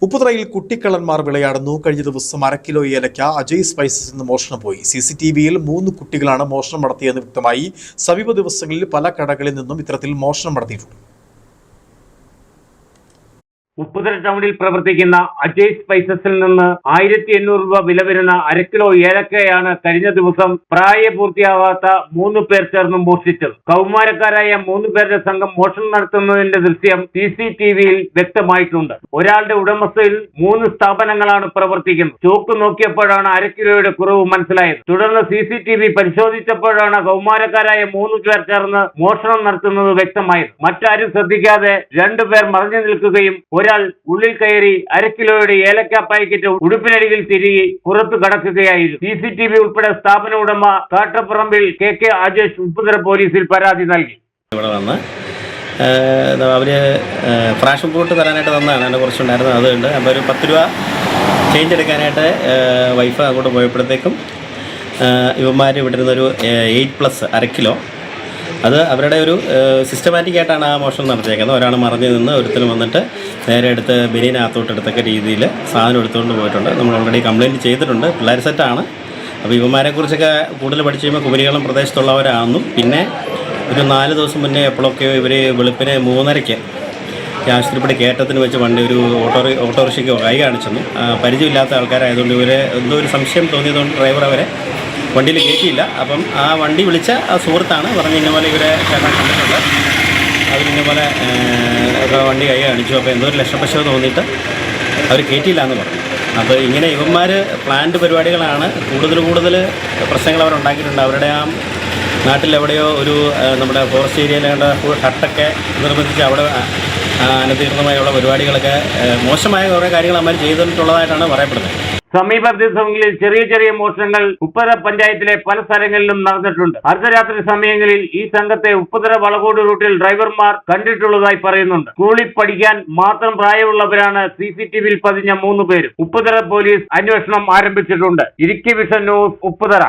ഉപ്പുതറയിൽ കുട്ടിക്കള്ളന്മാർ വിളയാടുന്നു. കഴിഞ്ഞ ദിവസം 1/2 കിലോ ഏലക്ക അജയ് സ്പൈസസിൽ നിന്ന് മോഷണം പോയി. CCTVയിൽ 3 കുട്ടികളാണ് മോഷണം നടത്തിയെന്ന് വ്യക്തമായി. സമീപ ദിവസങ്ങളിൽ പല കടകളിൽ നിന്നും ഇത്തരത്തിൽ മോഷണം നടത്തിയിട്ടുണ്ട്. ഉപ്പുതറ ടൗണിൽ പ്രവർത്തിക്കുന്ന അജയ് സ്പൈസസിൽ നിന്ന് 1800 രൂപ വില വരുന്ന 1/2 കിലോ ഏലക്കയാണ് കഴിഞ്ഞ ദിവസം പ്രായപൂർത്തിയാവാത്ത 3 പേർ ചേർന്ന് മോഷ്ടിച്ചത്. കൗമാരക്കാരായ 3 പേരുടെ സംഘം മോഷണം നടത്തുന്നതിന്റെ ദൃശ്യം CCTVയിൽ വ്യക്തമായിട്ടുണ്ട്. ഒരാളുടെ ഉടമസ്ഥയിൽ 3 സ്ഥാപനങ്ങളാണ് പ്രവർത്തിക്കുന്നത്. ചോക്ക് നോക്കിയപ്പോഴാണ് 1/2 കിലോയുടെ കുറവ് മനസ്സിലായത്. തുടർന്ന് CCTV പരിശോധിച്ചപ്പോഴാണ് കൗമാരക്കാരായ 3 പേർ ചേർന്ന് മോഷണം നടത്തുന്നത് വ്യക്തമായത്. മറ്റാരും ശ്രദ്ധിക്കാതെ 2 പേർ മറഞ്ഞു നിൽക്കുകയും ഒരാൾ ഉള്ളിൽ കയറി 1/2 കിലോയുടെ ഏലക്ക പാക്കറ്റ് ഉടുപ്പിനടിയിൽ തിരികെ പുറത്തു കടക്കുകയായിരുന്നു. CCTV ഉൾപ്പെടെ സ്ഥാപന ഉടമ കാട്ടപ്പറമ്പിൽ KK അജേഷ് ഉപ്പുതറ പോലീസിൽ പരാതി നൽകി. ഇവിടെ വന്ന് അവര് ഫ്രാഷൻ ഫ്രൂട്ട് തരാനായിട്ട് തന്നതാണ്. അതിനെ കുറച്ചുണ്ടായിരുന്നത് അതുകൊണ്ട് അപ്പോൾ ഒരു 10 രൂപ ചേഞ്ച് എടുക്കാനായിട്ട് വൈഫ് അങ്ങോട്ട് പോയപ്പോഴത്തേക്കും ഇവന്മാർ വിട്ടിരുന്നൊരു 8+ 1/2 കിലോ അത് അവരുടെ ഒരു സിസ്റ്റമാറ്റിക് ആയിട്ടാണ് ആ മോഷണം നടത്തിയേക്കുന്നത്. ഒരാൾ മറിഞ്ഞു നിന്ന് ഒരുത്തരും വന്നിട്ട് നേരെ എടുത്ത് ബനിയനകത്തോട്ട് എടുത്തൊക്കെ രീതിയിൽ സാധനം എടുത്തുകൊണ്ട് പോയിട്ടുണ്ട്. നമ്മൾ ഓൾറെഡി കംപ്ലയിൻറ്റ് ചെയ്തിട്ടുണ്ട്. പിള്ളേർ സെറ്റാണ്. അപ്പോൾ ഇവന്മാരെക്കുറിച്ചൊക്കെ കൂടുതൽ പഠിച്ചു കഴിയുമ്പോൾ കുമരികളം പ്രദേശത്തുള്ളവരാണെന്നും പിന്നെ ഒരു 4 ദിവസം മുന്നേ എപ്പോഴൊക്കെയോ ഇവർ വെളുപ്പിന് 3:30 ഈ ആശുപത്രിപ്പടി കയറ്റത്തിന് വെച്ച് വണ്ടി ഒരു ഓട്ടോറിക്ഷയ്ക്ക് കൈ കാണിച്ചെന്നു. പരിചയമില്ലാത്ത ആൾക്കാരായതുകൊണ്ട് ഇവരെ എന്തോ ഒരു സംശയം തോന്നിയതുകൊണ്ട് ഡ്രൈവർ അവരെ വണ്ടിയിൽ കയറ്റിയില്ല. അപ്പം ആ വണ്ടി വിളിച്ച ആ സുഹൃത്താണ് പറഞ്ഞ് ഇന്നപോലെ ഇവരെ ചേട്ടാൻ കണ്ടിട്ടുണ്ട്, അവരിന്നപോലെ വണ്ടി കൈ കാണിച്ചു. അപ്പോൾ എന്തോ ഒരു ലക്ഷപ്പശ തോന്നിയിട്ട് അവർ കയറ്റിയില്ല എന്ന് പറഞ്ഞു. അപ്പോൾ ഇങ്ങനെ ഇവന്മാർ പ്ലാൻഡ് പരിപാടികളാണ്. കൂടുതൽ പ്രശ്നങ്ങൾ അവരുണ്ടാക്കിയിട്ടുണ്ട്. അവരുടെ ആ നാട്ടിലെവിടെയോ ഒരു നമ്മുടെ ഫോറസ്റ്റ് ഏരിയയിലേണ്ട ഹട്ടൊക്കെ നിർബന്ധിച്ച് അവിടെ അനധികൃതമായുള്ള പരിപാടികളൊക്കെ മോശമായ കുറേ കാര്യങ്ങൾ അമ്മ ചെയ്തിട്ടുള്ളതായിട്ടാണ് പറയപ്പെടുന്നത്. സമീപ ദിവസങ്ങളിൽ ചെറിയ മോഷണങ്ങൾ ഉപ്പുതറ പഞ്ചായത്തിലെ പല സ്ഥലങ്ങളിലും നടന്നിട്ടുണ്ട്. അർദ്ധരാത്രി സമയങ്ങളിൽ ഈ സംഘത്തെ ഉപ്പുതറ വളകോട് റൂട്ടിൽ ഡ്രൈവർമാർ കണ്ടിട്ടുള്ളതായി പറയുന്നുണ്ട്. സ്കൂളിൽ പഠിക്കാൻ മാത്രം പ്രായമുള്ളവരാണ് CCTVയിൽ പതിഞ്ഞ 3 പേരും. ഉപ്പുതറ പോലീസ് അന്വേഷണം ആരംഭിച്ചിട്ടുണ്ട്. Idukki vision news, Upputhara.